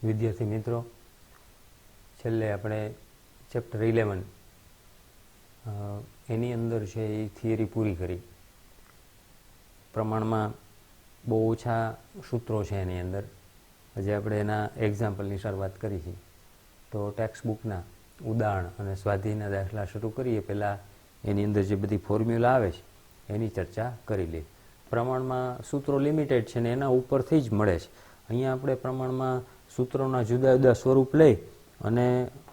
વિદ્યાર્થી મિત્રો, છેલ્લે આપણે ચેપ્ટર 11 એની અંદર છે એ થિયરી પૂરી કરી. પ્રમાણમાં બહુ ઓછા સૂત્રો છે એની અંદર. આજે આપણે એના એક્ઝામ્પલની શરૂઆત કરી છે. તો ટેક્સ્ટ બુકના ઉદાહરણ અને સ્વાધ્યાયના દાખલા શરૂ કરીએ પહેલાં એની અંદર જે બધી ફોર્મ્યુલા આવે છે એની ચર્ચા કરી લઈએ. પ્રમાણમાં સૂત્રો લિમિટેડ છે ને એના ઉપરથી જ મળે છે. અહીંયા આપણે પ્રમાણમાં સૂત્રોના જુદા જુદા સ્વરૂપ લઈ અને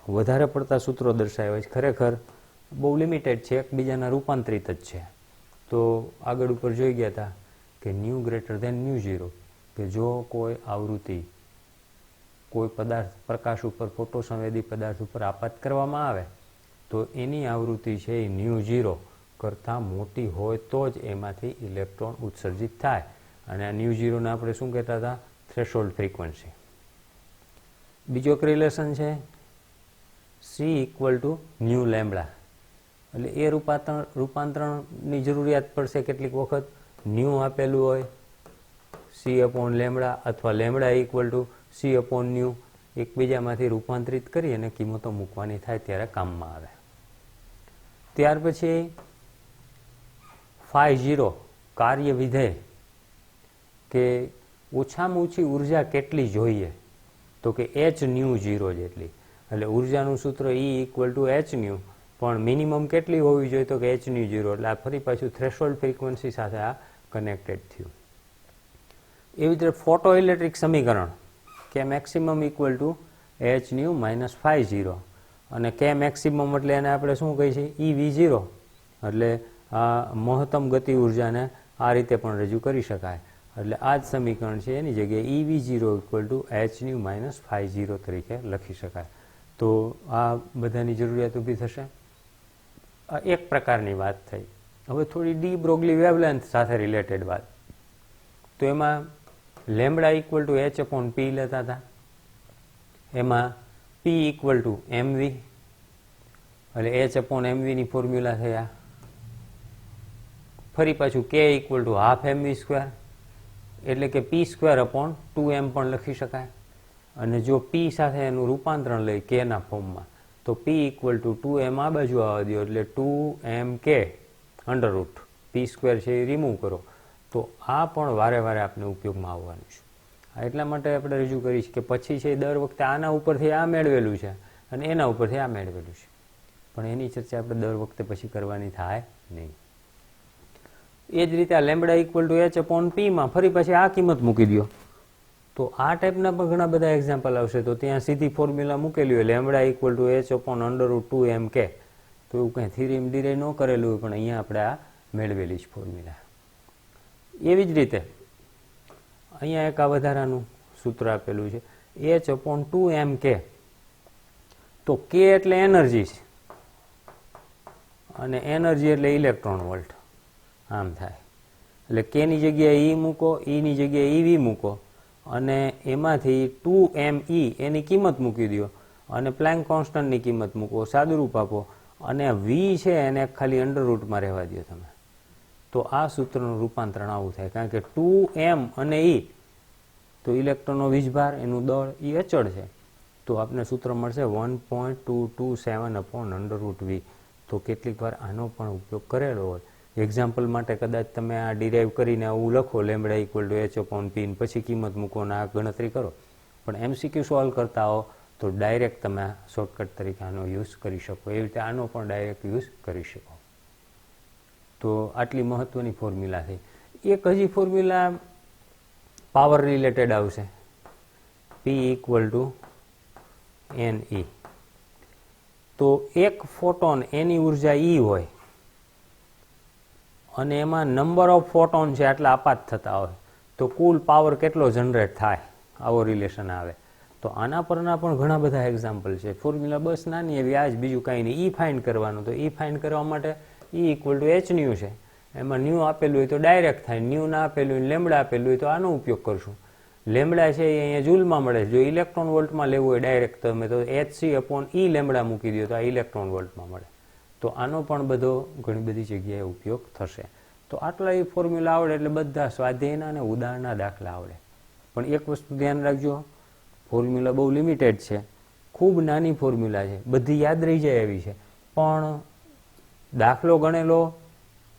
વધારે પડતા સૂત્રો દર્શાવ્યા છે. ખરેખર બહુ લિમિટેડ છે, એકબીજાના રૂપાંતરિત જ છે. તો આગળ ઉપર જોઈ ગયા હતા કે nu greater than nu zero, કે જો કોઈ આવૃત્તિ કોઈ પદાર્થ પ્રકાશ ઉપર ફોટોસંવેદી પદાર્થ ઉપર આપાત કરવામાં આવે તો એની આવૃત્તિ છે એ ન્યૂ ઝીરો કરતાં મોટી હોય તો જ એમાંથી ઇલેક્ટ્રોન ઉત્સર્જિત થાય. અને આ ન્યૂ ઝીરોને આપણે શું કહેતા હતા? Threshold frequency. બીજો એક રિલેશન છે C equal to new lambda. એટલે એ રૂપાંતરણની જરૂરિયાત પડશે કેટલીક વખત. ન્યૂ આપેલું હોય સી અપોન લેમ્બડા અથવા lambda equal to C upon nu, એકબીજામાંથી રૂપાંતરિત કરી અને કિંમતો મૂકવાની થાય ત્યારે કામમાં આવે. ત્યાર પછી φ0 કાર્ય વિધેય, કે ઓછામાં ઓછી ઉર્જા કેટલી જોઈએ? તો કે h ન્યૂ 0 જેટલી. એટલે ઉર્જાનું સૂત્ર E equal to h new, પણ મિનિમમ કેટલી હોવી જોઈએ? તો કે h ન્યૂ 0. એટલે આ ફરી પાછું થ્રેશોલ્ડ ફ્રીક્વન્સી સાથે આ કનેક્ટેડ થયું. એવી રીતે ફોટો ઇલેક્ટ્રિક સમીકરણ K maximum equal to h nu minus φ0, અને કે મેક્સિમમ એટલે એને આપણે શું કહીએ છીએ? EV0. એટલે આ મહત્તમ ગતિ ઉર્જાને આ રીતે પણ રજૂ કરી શકાય. એટલે આ જ સમીકરણ છે એની જગ્યાએ EV0 equal to h nu minus φ0 તરીકે લખી શકાય. તો આ બધાની જરૂરિયાત ઊભી થશે. આ એક પ્રકારની વાત થઈ. હવે થોડી ડી બ્રોગલી વેવલેન્થ સાથે રિલેટેડ વાત. તો એમાં lambda equal to h upon P લેતા હતા. એમાં પી ઇક્વલ ટુ એમવી, એટલે h અપોન એમવીની ફોર્મ્યુલા થયા. ફરી પાછું K equal to half MV square, એટલે કે પી સ્ક્વેર અપોન 2m પણ લખી શકાય. અને જો પી સાથે એનું રૂપાંતરણ લઈ કેના ફોર્મમાં, તો પી ઇક્વલ ટુ 2m આ બાજુ આવવા દો, એટલે 2mk અંડર રૂટ પી સ્ક્વેર છે એ રિમૂવ કરો. તો આ પણ વારે વારે આપણે ઉપયોગમાં આવવાનું છે. એટલા માટે આપણે રજૂ કરી છે કે પછી છે દર વખતે આના ઉપરથી આ મેળવેલું છે અને એના ઉપરથી આ મેળવેલું છે, પણ એની ચર્ચા આપણે દર વખતે પછી કરવાની થાય નહીં. એ જ રીતે આ lambda equal to h upon પીમાં ફરી પછી આ કિંમત મૂકી દો. તો આ ટાઈપના પણ ઘણા બધા એક્ઝામ્પલ આવશે. તો ત્યાં સીધી ફોર્મ્યુલા મૂકેલી હોય lambda equal to h upon under route 2mk. તો એવું કંઈ થિયરી ડિરાઈ ન કરેલું હોય, પણ અહીંયા આપણે આ મેળવેલી જ ફોર્મ્યુલા. એવી જ રીતે અહીંયા એક આ વધારાનું સૂત્ર આપેલું છે h અપોન 2mk. તો k એટલે એનર્જી છે અને એનર્જી એટલે ઇલેક્ટ્રોન વોલ્ટ. આમ થાય. એટલે k ની જગ્યાએ E મૂકો, E ની જગ્યાએ EV મૂકો, અને એમાંથી 2me એની કિંમત મૂકી દો, અને પ્લેન્ક કોન્સ્ટન્ટની કિંમત મૂકો, સાદુરૂપ આપો, અને v છે એને ખાલી અંડર રૂટમાં રહેવા દો તમે. તો આ સૂત્રનું રૂપાંતરણ આવું થાય. કારણ કે 2m અને E તો ઇલેક્ટ્રોનનો વીજભાર, એનું દળ એ અચળ છે. તો આપણે સૂત્ર મળશે 1.227 અપોન અંડર રૂટ v. તો કેટલીક વાર આનો પણ ઉપયોગ કરેલો હોય. એક્ઝામ્પલ માટે કદાચ તમે આ ડિરાઈવ કરીને આવું લખો lambda equal to h upon P, પછી કિંમત મૂકો અને આ ગણતરી કરો. પણ MCQ સોલ્વ કરતા હો તો ડાયરેક્ટ તમે શોર્ટકટ તરીકે આનો યુઝ કરી શકો. એવી રીતે આનો પણ ડાયરેક્ટ યુઝ કરી શકો. તો આટલી મહત્વની ફોર્મ્યુલા થઈ. એક હજી ફોર્મ્યુલા પાવર રિલેટેડ આવશે, P ઇક્વલ ટુ NE. તો એક ફોટોન એની ઉર્જા E હોય અને એમાં નંબર ઓફ ફોટોન છે આટલા આપાત થતા હોય, તો કુલ પાવર કેટલો જનરેટ થાય, આવો રિલેશન આવે. તો આના પરના પણ ઘણા બધા એક્ઝામ્પલ છે. ફોર્મ્યુલા બસ નાની એવી આ જ, બીજું કાંઈ નહીં. E ફાઇન્ડ કરવાનું. તો E ફાઇન્ડ કરવા માટે E equal to h new છે. એમાં ન્યૂ આપેલું હોય તો ડાયરેક્ટ થાય, ન્યૂ ના આપેલું હોય, લેમ્બડા આપેલું હોય તો આનો ઉપયોગ કરશું. લેમ્બડા છે એ અહીંયા જૂલમાં મળે છે. જો ઇલેક્ટ્રોન વોલ્ટમાં લેવું હોય ડાયરેક્ટ તમે તો hc અપોન E લેમ્બડા મૂકી દો તો આ ઇલેક્ટ્રોન વોલ્ટમાં મળે. તો આનો પણ બધો ઘણી બધી જગ્યાએ ઉપયોગ થશે. તો આટલા એ ફોર્મ્યુલા આવડે એટલે બધા સ્વાધ્યાયના અને ઉદાહરણના દાખલા આવડે. પણ એક વસ્તુ ધ્યાન રાખજો, ફોર્મ્યુલા બહુ લિમિટેડ છે, ખૂબ નાની ફોર્મ્યુલા છે, બધી યાદ રહી જાય એવી છે, પણ દાખલો ગણેલો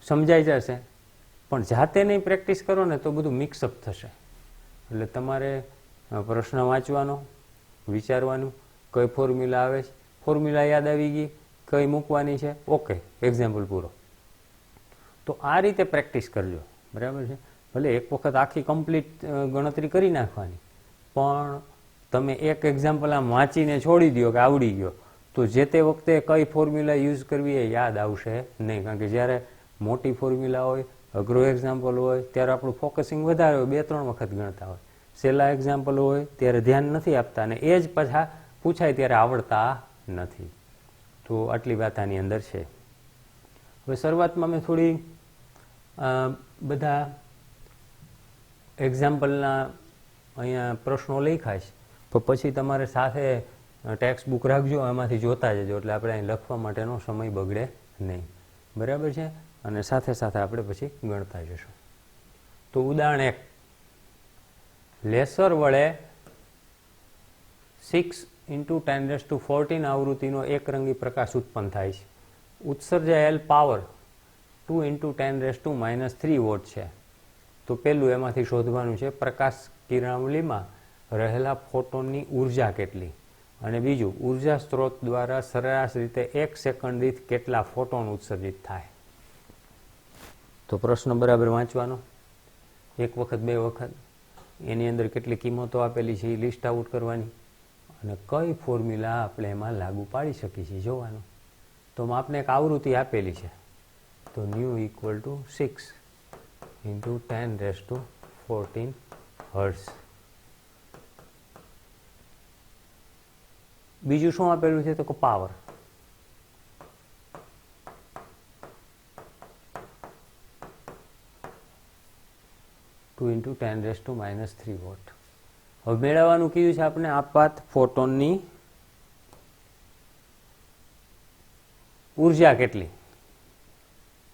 સમજાઈ જશે, પણ જાતે નહીં પ્રેક્ટિસ કરો ને તો બધું મિક્સઅપ થશે. એટલે તમારે પ્રશ્ન વાંચવાનો, વિચારવાનું, કઈ ફોર્મ્યુલા આવે છે, ફોર્મ્યુલા યાદ આવી ગઈ, કઈ મૂકવાની છે, ઓકે, એક્ઝામ્પલ પૂરો. તો આ રીતે પ્રેક્ટિસ કરજો, બરાબર છે. ભલે એક વખત આખી કમ્પ્લીટ ગણતરી કરી નાખવાની, પણ તમે એક એક્ઝામ્પલ આમ વાંચીને છોડી દો કે આવડી ગયો, તો જે તે વખતે કઈ ફોર્મ્યુલા યુઝ કરવી એ યાદ આવશે નહીં. કારણ કે જ્યારે મોટી ફોર્મ્યુલા હોય, અઘરો એક્ઝામ્પલ હોય, ત્યારે આપણું ફોકસિંગ વધારે હોય, 2-3 વખત ગણતા હોય. સહેલા એક્ઝામ્પલ હોય ત્યારે ધ્યાન નથી આપતા, અને એ જ પાછા પૂછાય ત્યારે આવડતા નથી. તો આટલી વાત આની અંદર છે. હવે શરૂઆતમાં મેં થોડી બધા એક્ઝામ્પલના અહીંયા પ્રશ્નો લખ્યા છે, પણ પછી તમારે સાથે ટેક્સ્ટ બુક રાખજો, એમાંથી જોતા જજો, એટલે આપણે અહીં લખવા માટેનો સમય બગડે નહીં, બરાબર છે. અને સાથે સાથે આપણે પછી ગણતા જશું. તો ઉદાહરણ 1, લેસર વડે 6 × 10⁻14 આવૃત્તિનો એકરંગી પ્રકાશ ઉત્પન્ન થાય છે. ઉત્સર્જાયેલ પાવર 2 × 10⁻³ વોટ છે. તો પહેલું એમાંથી શોધવાનું છે પ્રકાશ કિરણાવલીમાં રહેલા ફોટોનની ઉર્જા કેટલી, અને બીજું ઉર્જા સ્ત્રોત દ્વારા સરેરાશ રીતે 1 સેકન્ડ દીઠ કેટલા ફોટોન ઉત્સર્જિત થાય. તો પ્રશ્ન બરાબર વાંચવાનો, એક વખત 2 વખત, એની અંદર કેટલી કિંમતો આપેલી છે એ લિસ્ટ આઉટ કરવાની, અને કઈ ફોર્મ્યુલા આપણે એમાં લાગુ પાડી શકીએ છીએ જોવાનું. તો આપને એક આવૃત્તિ આપેલી છે, તો ν = 6 × 10⁻14 હર્ટ્ઝ. બીજું શું આપેલું છે, તો કે પાવર. Two × 10⁻³ vote. હવે મેળવવાનું કીધું છે આપણે આપાત ફોટોનની ઉર્જા કેટલી.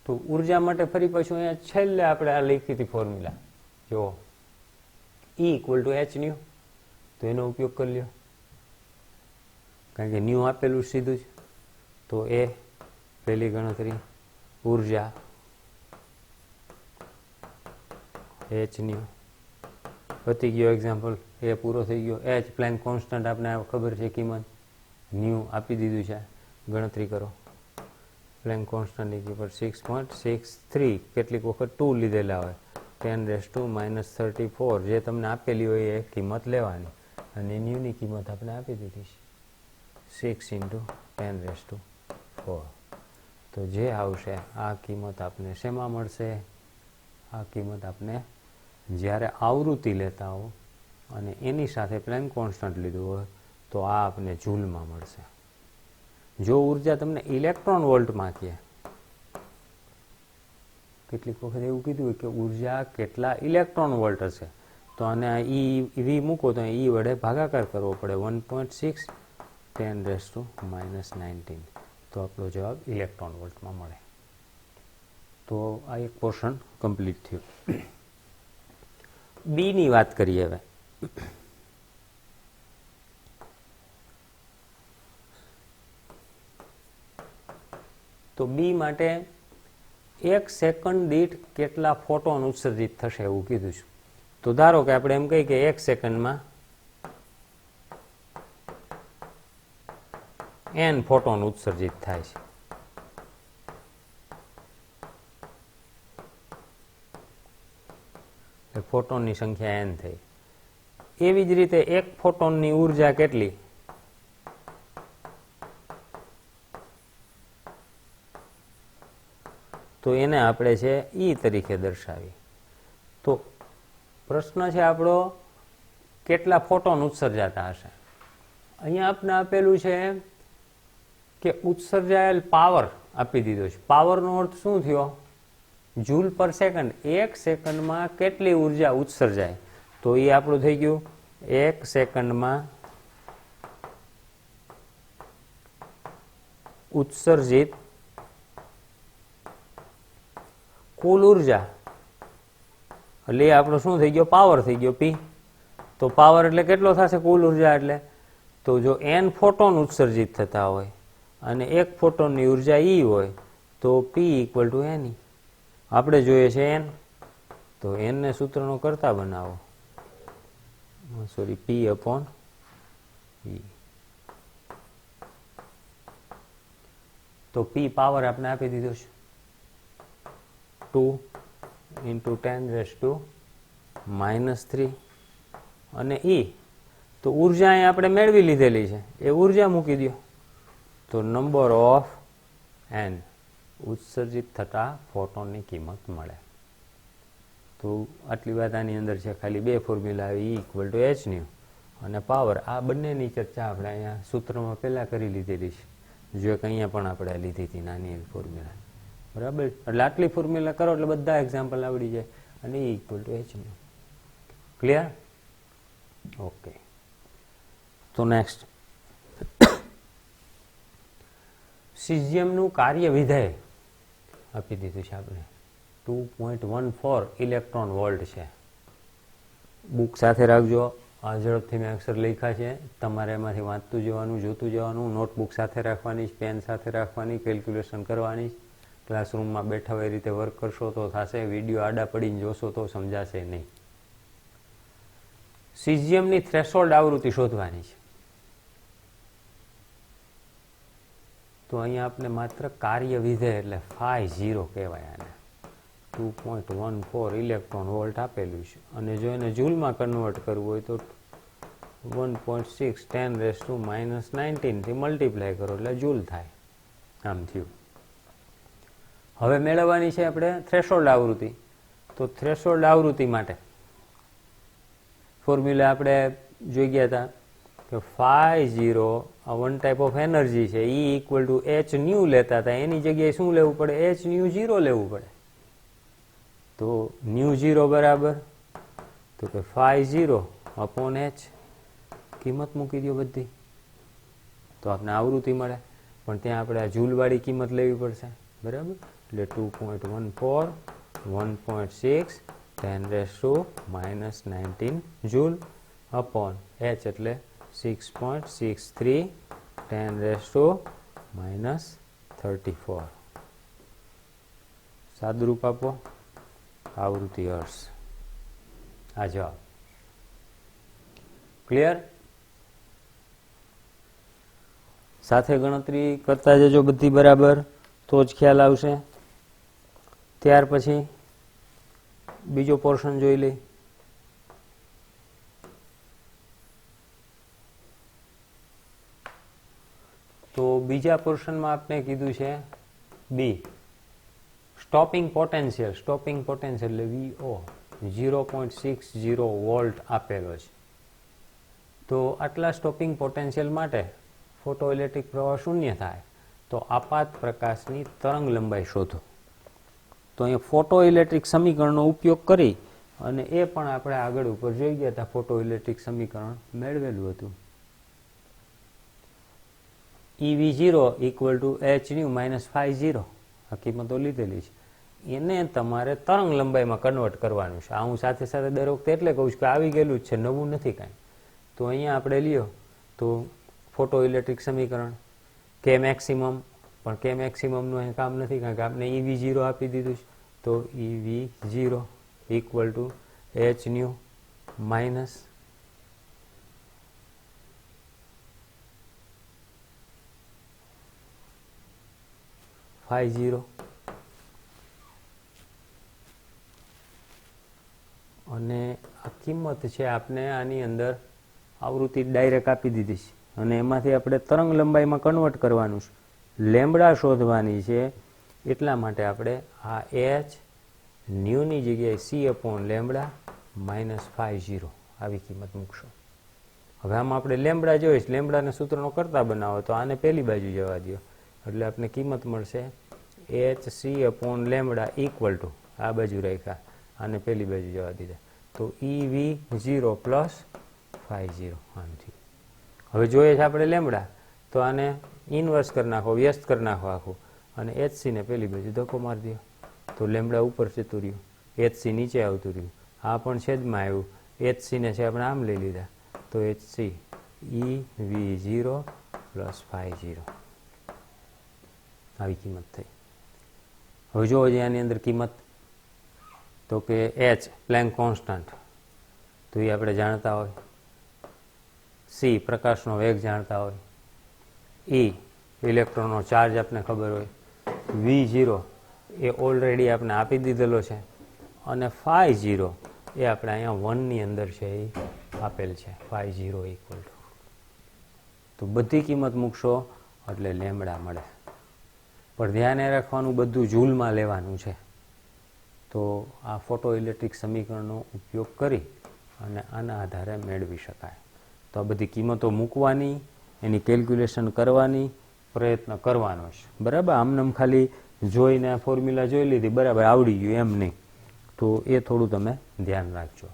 તો ઉર્જા માટે ફરી પાછું અહીંયા છેલ્લે આપણે આ લખી હતી ફોર્મ્યુલા, જો E = hν, તો એનો ઉપયોગ કરી લ્યો, કારણ કે ન્યુ આપેલું સીધું જ. તો એ પહેલી ગણતરી, ઉર્જા hν, પતી ગયો એક્ઝામ્પલ, એ પૂરો થઈ ગયો. h પ્લેન્ક કોન્સ્ટન્ટ આપણે ખબર છે કિંમત, ન્યુ આપી દીધું છે, ગણતરી કરો. પ્લેન્ક કોન્સ્ટન્ટની કિંમત 6.63, કેટલીક વખત 2 લીધેલા હોય, 10⁻34, જે તમને આપેલી હોય એ કિંમત લેવાની, અને ન્યુની કિંમત આપણે આપી દીધી છે 6 × 10⁻4. તો જે આવશે આ કિંમત આપને શેમાં મળશે, આ કિંમત આપને જ્યારે આવૃત્તિ લેતા હો અને એની સાથે પ્લેન્ક કોન્સ્ટન્ટ લીધું હોય તો આ આપને જૂલમાં મળશે. જો ઉર્જા તમને ઇલેક્ટ્રોન વોલ્ટમાં કહે, કેટલીક વખત એવું કીધું હોય કે ઉર્જા કેટલા ઇલેક્ટ્રોન વોલ્ટ હશે, તો આને આ વી મૂકો તો E વડે ભાગાકાર કરવો પડે, 1.6 × 10⁻19, તો આપણો જવાબ ઇલેક્ટ્રોન વોલ્ટમાં મળે. તો આ એક પોર્શન કમ્પ્લીટ થયું. બી ની વાત કરીએ હવે. તો બી માટે 1 સેકન્ડ દીઠ કેટલા ફોટોન ઉત્સર્જિત થશે એવું કીધું છે. તો ધારો કે આપણે એમ કહીએ કે 1 સેકન્ડમાં n ફોટોન ઉત્સર્જિત થાય છે. ફોટોનની સંખ્યા n થઈ. એવી જ રીતે એક ફોટોનની ઉર્જા કેટલી, તો એને આપણે છે E તરીકે દર્શાવી. તો પ્રશ્ન છે આપણો કેટલા ફોટોન ઉત્સર્જાતા હશે. અહીંયા આપણે આપેલું છે કે ઉત્સર્જાયેલ પાવર આપી દીધો છે. પાવરનો અર્થ શું થયો, જૂલ પર સેકન્ડ. 1 સેકન્ડમાં કેટલી ઉર્જા ઉત્સર્જાય, તો એ આપણું થઈ ગયું 1 સેકન્ડમાં ઉત્સર્જિત કુલ ઉર્જા, એટલે એ આપણો શું થઈ ગયો, પાવર થઈ ગયો P. તો પાવર એટલે કેટલો થશે કુલ ઉર્જા? એટલે તો જો n ફોટોન ઉત્સર્જિત થતા હોય અને એક ફોટોનની ઉર્જા E હોય તો P ઇક્વલ ટુ NE. આપણે જોઈએ છે n, તો n ને સૂત્રનો કરતા બનાવો, સોરી P અપોન E. તો P પાવર આપણે આપી દીધો છે 2 × 10⁻³ અને E તો ઉર્જા અહીં આપણે મેળવી લીધેલી છે, એ ઉર્જા મૂકી દો તો નંબર ઓફ n ઉત્સર્જિત થતા ફોટોનની કિંમત મળે. તો આટલી વાત આની અંદર છે, ખાલી બે ફોર્મ્યુલા આવે, E equal to h new અને પાવર. આ બંનેની ચર્ચા આપણે અહીંયા સૂત્રમાં પહેલા કરી લીધેલી છે, જો કે અહીંયા પણ આપણે લીધી હતી નાની એવી ફોર્મ્યુલા, બરાબર. એટલે આટલી ફોર્મ્યુલા કરો એટલે બધા એક્ઝામ્પલ આવડી જાય અને E equal to h new. Clear? Okay. તો નેક્સ્ટ, સિઝિયમનું કાર્ય વિધેય આપી દીધું છે આપણે 2.14 ઇલેક્ટ્રોન વોલ્ટ છે. બુક સાથે રાખજો, આ ઝડપથી મેં અક્ષર લખ્યા છે, તમારે એમાંથી વાંચતું જવાનું, જોતું જવાનું, નોટબુક સાથે રાખવાની, પેન સાથે રાખવાની, કેલ્ક્યુલેશન કરવાની. ક્લાસરૂમમાં બેઠા હોય એ રીતે વર્ક કરશો તો થશે, વિડીયો આડા પડીને જોશો તો સમજાશે નહીં. સિઝિયમની થ્રેશોલ્ડ આવૃત્તિ શોધવાની છે. તો અહીંયા આપણે માત્ર કાર્ય વિધેય એટલે φ0 કહેવાય આને. 2.14 ઇલેક્ટ્રોન વોલ્ટ આપેલું છે અને જો એને જૂલમાં કન્વર્ટ કરવું હોય તો 1.6 10⁻19 થી મલ્ટીપ્લાય કરો એટલે જૂલ થાય. આમ થયું. હવે મેળવવાની છે આપણે થ્રેશોલ્ડ આવૃત્તિ. તો થ્રેશોલ્ડ આવૃત્તિ માટે ફોર્મ્યુલા આપણે જોઈ ગયા હતા કે φ0 આ વન ટાઈપ ઓફ એનર્જી છે, E equal to h new લેતા હતા, એની જગ્યાએ શું લેવું પડે? h ન્યુ 0 લેવું પડે. તો ન્યુ 0 બરાબર તો કે φ0 અપોન h, કિંમત મૂકી દો બધી તો આપણે આવૃત્તિ મળે. પણ ત્યાં આપણે આ જૂલવાળી કિંમત લેવી પડશે, બરાબર. એટલે 2.14 1.6 10⁻19 જૂલ અપોન h એટલે 6.63 10⁻34. સાદુરૂપ આપો, આવૃત્તિ હર્ટ્ઝ. આ જવાબ. ક્લિયર? સાથે ગણતરી કરતા જજો બધી બરાબર, તો જ ખ્યાલ આવશે. ત્યાર પછી બીજો પોર્શન જોઈ લઈ. તો બીજા પોર્શનમાં આપણે કીધું છે બી, સ્ટોપિંગ પોટેન્શિયલ. સ્ટોપિંગ પોટેન્શિયલ એટલે VO 0.60 વોલ્ટ આપેલો છે. તો આટલા સ્ટોપિંગ પોટેન્શિયલ માટે ફોટો ઇલેક્ટ્રિક પ્રવાહ શૂન્ય થાય તો આપાત પ્રકાશની તરંગ લંબાઈ શોધો. તો અહીંયા ફોટો ઇલેક્ટ્રિક સમીકરણનો ઉપયોગ કરી અને એ પણ આપણે આગળ ઉપર જોઈ ગયા હતા, ફોટો ઇલેક્ટ્રિક સમીકરણ મેળવેલું હતું. EV0 equal to h nu minus φ0, આ કિંમતો લીધેલી છે. એને તમારે તરંગ લંબાઈમાં કન્વર્ટ કરવાનું છે. આ હું સાથે સાથે દર વખતે એટલે કહું છું કે આવી ગયેલું જ છે, નવું નથી કાંઈ. તો અહીંયા આપણે લ્યો તો ફોટો ઇલેક્ટ્રિક સમીકરણ કે મેક્સિમમ, પણ કે મેક્સિમમનું અહીં કામ નથી કારણ કે આપણે EV0 આપી દીધું છે. તો EV0 equal to h nu minus φ0 અને આ કિંમત છે આપણે આની અંદર આવૃત્તિ ડાયરેક્ટ આપી દીધી છે અને એમાંથી આપણે તરંગ લંબાઈમાં કન્વર્ટ કરવાનું છે. લેમ્બડા શોધવાની છે, એટલા માટે આપણે આ h ન્યુની જગ્યાએ c અપોન લેમ્બડા માઇનસ φ0 આવી કિંમત મૂકશો. હવે આમાં આપણે લેમ્બડા જોઈશ, લેમ્બડાના સૂત્રનો કરતા બનાવો તો આને પહેલી બાજુ જવા દો એટલે આપણે કિંમત મળશે hc upon lambda equal two, આ બાજુ રાખ્યા, આને પહેલી બાજુ જવા દીધા તો EV0 પ્લસ φ0. આમથી હવે જોઈએ છે આપણે લેમ્બડા, તો આને ઇન્વર્સ કરી નાખો, વ્યસ્ત કરી નાખો આખું, અને hc ને પહેલી બાજુ ધક્કો મારી દો તો લેમ્બડા ઉપર જતું રહ્યું, hc નીચે આવતું રહ્યું, આ પણ છેદમાં આવ્યું, HC ને છે આપણે આમ લઈ લીધા, તો HC EV0 પ્લસ phi 0 આવી કિંમત થઈ. હવે જો આની અંદર કિંમત તો કે H પ્લેન્ક કોન્સ્ટન્ટ, તો એ આપણે જાણતા હોય, C પ્રકાશનો વેગ જાણતા હોય, E ઇલેક્ટ્રોનનો ચાર્જ આપણે ખબર હોય, V0 એ ઓલરેડી આપણે આપી દીધેલો છે, અને phi 0 એ આપણે અહીંયા 1 ની અંદર છે એ આપેલ છે, phi 0 ઇક્વલ ટુ, તો બધી કિંમત મૂકશો એટલે લેમડા મળે. પણ ધ્યાને રાખવાનું બધું જૂલમાં લેવાનું છે. તો આ ફોટો ઇલેક્ટ્રિક સમીકરણનો ઉપયોગ કરી અને આના આધારે મેળવી શકાય. તો આ બધી કિંમતો મૂકવાની, એની કેલ્ક્યુલેશન કરવાની, પ્રયત્ન કરવાનો છે. બરાબર, આમનામ ખાલી જોઈને આ ફોર્મ્યુલા જોઈ લીધી, બરાબર આવડી ગયું એમ નહીં. તો એ થોડું તમે ધ્યાન રાખજો.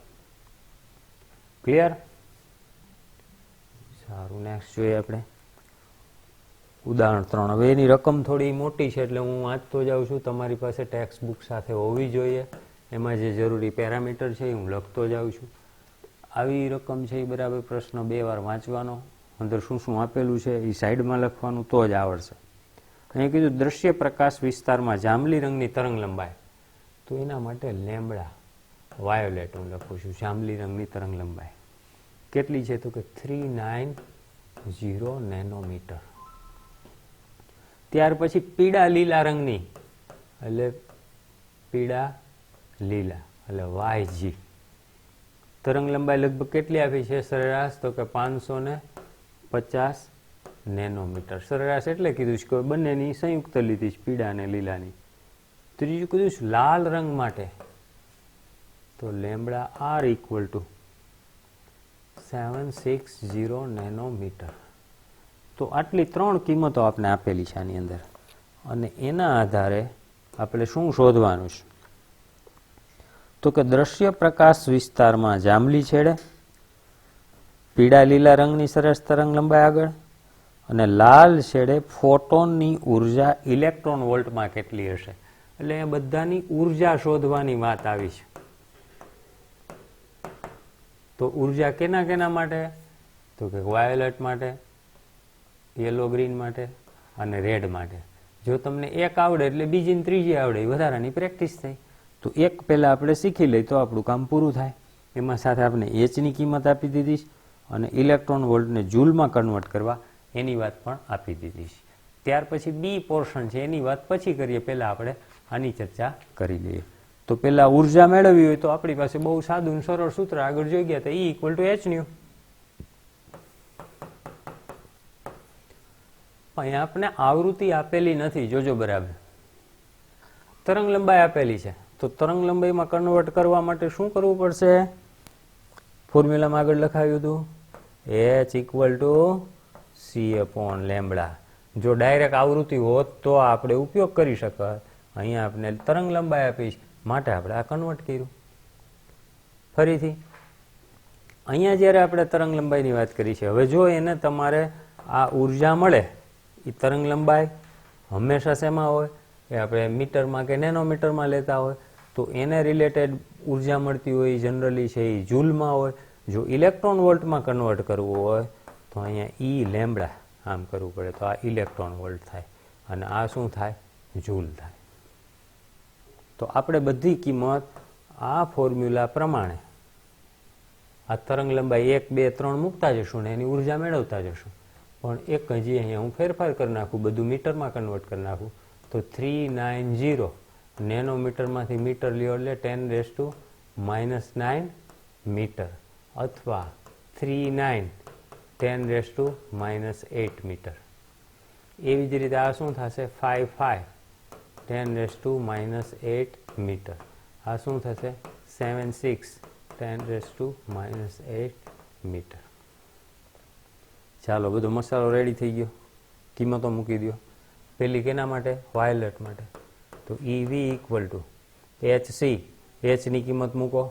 ક્લિયર? સારું, નેક્સ્ટ જોઈએ આપણે ઉદાહરણ 3. હવે એની રકમ થોડી મોટી છે એટલે હું વાંચતો જાઉં છું. તમારી પાસે ટેક્સ્ટ બુક સાથે હોવી જોઈએ. એમાં જે જરૂરી પેરામીટર છે એ હું લખતો જાઉં છું. આવી રકમ છે એ બરાબર પ્રશ્ન 2 વાર વાંચવાનો, અંદર શું શું આપેલું છે એ સાઈડમાં લખવાનું, તો જ આવડશે. અહીંયા કીધું દ્રશ્ય પ્રકાશ વિસ્તારમાં જાંબલી રંગની તરંગ લંબાઈ, તો એના માટે લેમ્બડા વાયોલેટ હું લખું છું. જાંબલી રંગની તરંગ લંબાઈ કેટલી છે? તો કે 390 નેનોમીટર. ત્યાર પછી પીળા લીલા રંગની, એટલે પીળા લીલા એટલે YG તરંગ લંબાઈ લગભગ કેટલી આપી છે સરેરાશ? તો કે 550 નેનોમીટર. સરેરાશ એટલે કીધું છે કે બંનેની સંયુક્ત લીધી છે, પીળા અને લીલાની. ત્રીજું કીધું છે લાલ રંગ માટે, તો lambda R equal to 760 nanometre. તો આટલી 3 કિંમતો આપણે આપેલી છે આની અંદર, અને એના આધારે આપણે શું શોધવાનું છે? તો કે દ્રશ્ય પ્રકાશ વિસ્તારમાં જાંબલી છેડે પીળા લીલા રંગની સરસ તરંગ લંબાઈ આગળ, અને લાલ છેડે ફોટોનની ઉર્જા ઇલેક્ટ્રોન વોલ્ટમાં કેટલી હશે. એટલે એ બધાની ઉર્જા શોધવાની વાત આવી છે. તો ઉર્જા કેના કેના માટે? તો કે વાયોલેટ માટે, યલો ગ્રીન માટે અને રેડ માટે. જો તમને એક આવડે એટલે બીજી ને ત્રીજી આવડે, વધારાની પ્રેક્ટિસ થાય. તો એક પહેલા આપણે શીખી લઈએ તો આપણું કામ પૂરું થાય. એમાં સાથે આપણે Hની કિંમત આપી દીધી છે, અને ઇલેક્ટ્રોન વોલ્ટને જૂલમાં કન્વર્ટ કરવા એની વાત પણ આપી દીધી છે. ત્યાર પછી બી પોર્શન છે એની વાત પછી કરીએ, પહેલા આપણે આની ચર્ચા કરી લઈએ. તો પહેલા ઉર્જા મેળવવી હોય તો આપણી પાસે બહુ સાદું સરળ સૂત્ર આગળ જોઈ ગયા, તો E ઇક્વલ ટુ H. અહીંયા આપણે આવૃત્તિ આપેલી નથી, જોજો બરાબર. તરંગ લંબાઈ આપેલી છે, તો તરંગ લંબાઈમાં કન્વર્ટ કરવા માટે શું કરવું પડશે? ફોર્મ્યુલામાં આગળ લખાવ્યું હતું H equal to C upon lambda. જો ડાયરેક્ટ આવૃત્તિ હોત તો આપણે ઉપયોગ કરી શકત. અહીંયા આપણે તરંગ લંબાઈ આપી છે માટે આપણે આ કન્વર્ટ કર્યું. ફરીથી અહીંયા જ્યારે આપણે તરંગ લંબાઈની વાત કરી છે, હવે જો એને તમારે આ ઉર્જા મળે, એ તરંગ લંબાઈ હંમેશા શેમાં હોય? એ આપણે મીટરમાં કે નેનોમીટરમાં લેતા હોય, તો એને રિલેટેડ ઉર્જા મળતી હોય જનરલી છે એ જૂલમાં હોય. જો ઇલેક્ટ્રોન વોલ્ટમાં કન્વર્ટ કરવું હોય તો અહીંયા E લેમ્બડા આમ કરવું પડે, તો આ ઇલેક્ટ્રોન વોલ્ટ થાય, અને આ શું થાય? જૂલ થાય. તો આપણે બધી કિંમત આ ફોર્મ્યુલા પ્રમાણે આ તરંગ લંબાઈ 1, 2, 3 મૂકતા જશું ને એની ઉર્જા મેળવતા જશું. પણ એક હજી અહીંયા હું ફેરફાર કરી નાખું, બધું મીટરમાં કન્વર્ટ કરી નાખું, તો 390 નેનોમીટરમાંથી મીટર લ્યો એટલે 10⁻⁹ મીટર, અથવા 39 10⁻⁸ મીટર. એવી જ રીતે આ શું થશે? 55 10⁻⁸ મીટર. આ શું થશે? 76 10⁻⁸ મીટર. ચાલો, બધો મસાલો રેડી થઈ ગયો, કિંમતો મૂકી દો. પેલી કેના માટે? વાયોલેટ માટે. તો EV ઇક્વલ ટુ HC, Hની કિંમત મૂકો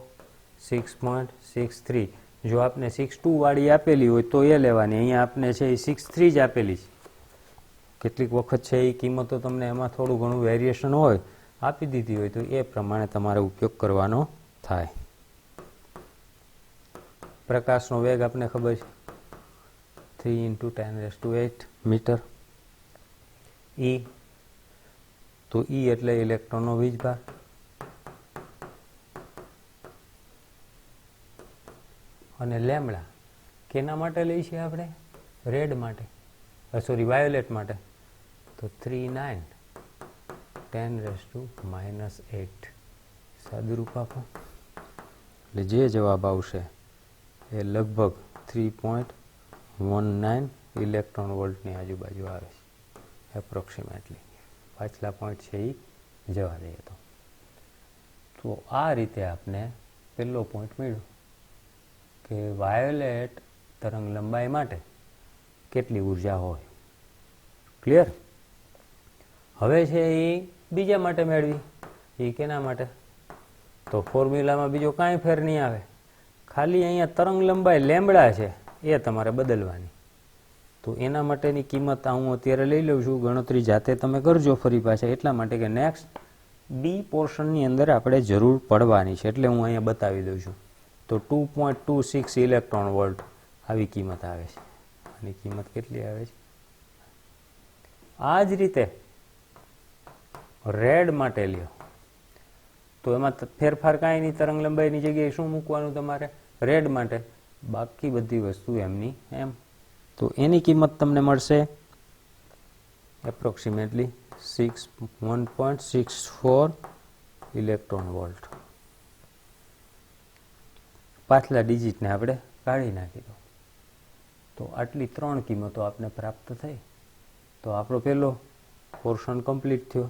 6.63. જો આપને 62 વાળી આપેલી હોય તો એ લેવાની, અહીંયા આપને છે એ 63 જ આપેલી છે. કેટલીક વખત છે એ કિંમતો તમને એમાં થોડું ઘણું વેરિએશન હોય, આપી દીધી હોય, તો એ પ્રમાણે તમારે ઉપયોગ કરવાનો થાય. પ્રકાશનો વેગ આપણે ખબર છે 3 × 10⁸ મીટર. E તો E એટલે ઇલેક્ટ્રોનનો વીજભાર. અને લેમ્બડા કેના માટે લઈ છે આપણે? રેડ માટે, સોરી વાયોલેટ માટે. તો 3 × 10⁻8 સાદુરૂપ આપો એટલે જે જવાબ આવશે એ લગભગ 3.19 ઇલેક્ટ્રોન વોલ્ટની આજુબાજુ આવે છે એપ્રોક્સિમેટલી. પાછલા પોઈન્ટ છે એ જવા દઈએ તો આ રીતે આપણે પહેલો પોઈન્ટ મળ્યો કે વાયોલેટ તરંગ લંબાઈ માટે કેટલી ઉર્જા હોય. ક્લિયર? હવે છે એ બીજા માટે મેળવી. એ કેના માટે? તો ફોર્મ્યુલામાં બીજો કાંઈ ફેર નહીં આવે, ખાલી અહીંયા તરંગ લંબાઈ લેમ્બડા છે એ તમારે બદલવાની. તો એના માટેની કિંમત હું અત્યારે લઈ લઉં છું, ગણતરી જાતે તમે કરજો ફરી પાછા, એટલા માટે કે નેક્સ્ટ બી પોર્શનની અંદર આપણે જરૂર પડવાની છે, એટલે હું અહીંયા બતાવી દઉં છું. તો 2.26 ઇલેક્ટ્રોન વોલ્ટ આવી કિંમત આવે છે. આની કિંમત કેટલી આવે છે? આ જ રીતે રેડ માટે લ્યો તો એમાં ફેરફાર કાંઈ નહીં, તરંગ લંબાઈની જગ્યાએ શું મૂકવાનું તમારે? રેડ માટે. બાકી બધી વસ્તુ એમની એમ. તો એની કિંમત તમને મળશે એપ્રોક્સિમેટલી 1.64 ઇલેક્ટ્રોન વોલ્ટ. પાછલા ડિજિટને આપણે કાઢી નાખી દો. તો આટલી 3 કિંમતો આપને પ્રાપ્ત થઈ. તો આપણો પહેલો પોર્શન કમ્પ્લીટ થયો.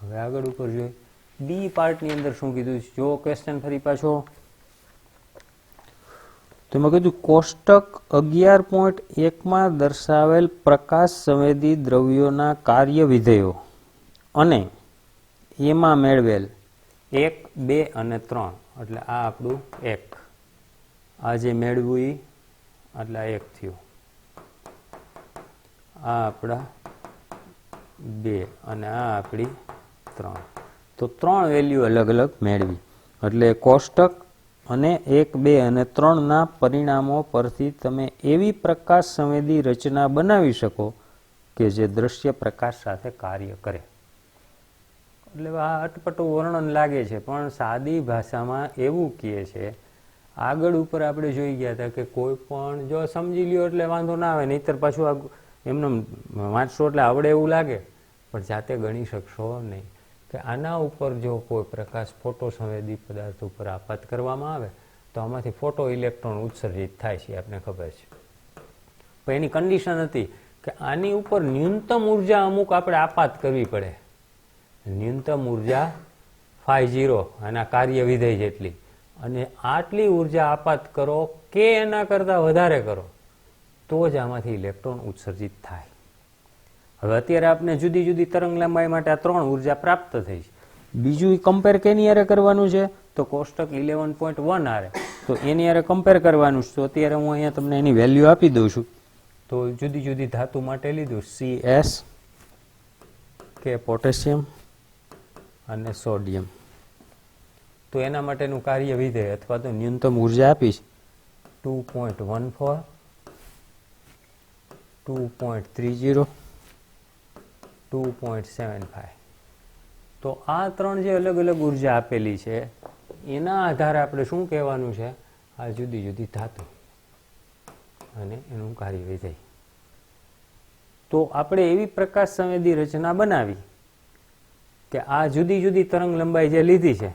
હવે આગળ ઉપર જોઈએ બી પાર્ટની અંદર શું કીધું છે. જો ક્વેશ્ચન ફરી પાછો તો એમાં કીધું કોષ્ટક 11.1 દર્શાવેલ પ્રકાશ સંવેદી દ્રવ્યોના કાર્ય વિધેયો અને એમાં મેળવેલ 1, 2 અને 3 એટલે આ આપણું 1, આ જે મેળવ્યું એ એટલે 1 થયું, આ આપણા 2 અને આ આપણી 3. તો 3 વેલ્યુ અલગ અલગ મેળવી. એટલે કોષ્ટક અને 1, 2 અને 3 ના પરિણામો પરથી તમે એવી પ્રકાશ સંવેદી રચના બનાવી શકો કે જે દ્રશ્ય પ્રકાશ સાથે કાર્ય કરે. એટલે આ અટપટું વર્ણન લાગે છે, પણ સાદી ભાષામાં એવું કહે છે. આગળ ઉપર આપણે જોઈ ગયા હતા કે કોઈ પણ જો સમજી લ્યો એટલે વાંધો ના આવે, નહીતર પાછું એમને વાંચશો એટલે આવડે એવું લાગે પણ જાતે ગણી શકશો નહીં. કે આના ઉપર જો કોઈ પ્રકાશ ફોટો સંવેદી પદાર્થ ઉપર આપાત કરવામાં આવે તો આમાંથી ફોટો ઇલેક્ટ્રોન ઉત્સર્જિત થાય છે, આપને ખબર છે. પણ એની કન્ડિશન હતી કે આની ઉપર ન્યૂનતમ ઉર્જા અમુક આપણે આપાત કરવી પડે. ન્યૂનતમ ઉર્જા 50 આના કાર્ય વિધેય જેટલી, અને આટલી ઉર્જા આપાત કરો કે એના કરતાં વધારે કરો તો જ આમાંથી ઇલેક્ટ્રોન ઉત્સર્જિત થાય. હવે અત્યારે આપણે જુદી જુદી તરંગ લંબાઈ માટે આ 3 ઉર્જા પ્રાપ્ત થઈ છે. બીજું કમ્પેર કેની હારે કરવાનું છે? તો કોષ્ટક 11.1 હારે. તો એની હારે કમ્પેર કરવાનું છે. તો અત્યારે હું અહીંયા તમને એની વેલ્યુ આપી દઉં છું. તો જુદી જુદી ધાતુ માટે લીધું CS કે પોટેશિયમ અને સોડિયમ. તો એના માટેનું કાર્ય વિધેય અથવા તો ન્યૂનતમ ઉર્જા આપીશ 2.14, 2.30, 2.75. તો આ 3 જે અલગ અલગ ઉર્જા આપેલી છે એના આધારે આપણે શું કહેવાનું છે? આ જુદી જુદી ધાતુ અને એનું કાર્ય વિધેય. તો આપણે એવી પ્રકાશ સંવેદી રચના બનાવી કે આ જુદી જુદી તરંગ લંબાઈ જે લીધી છે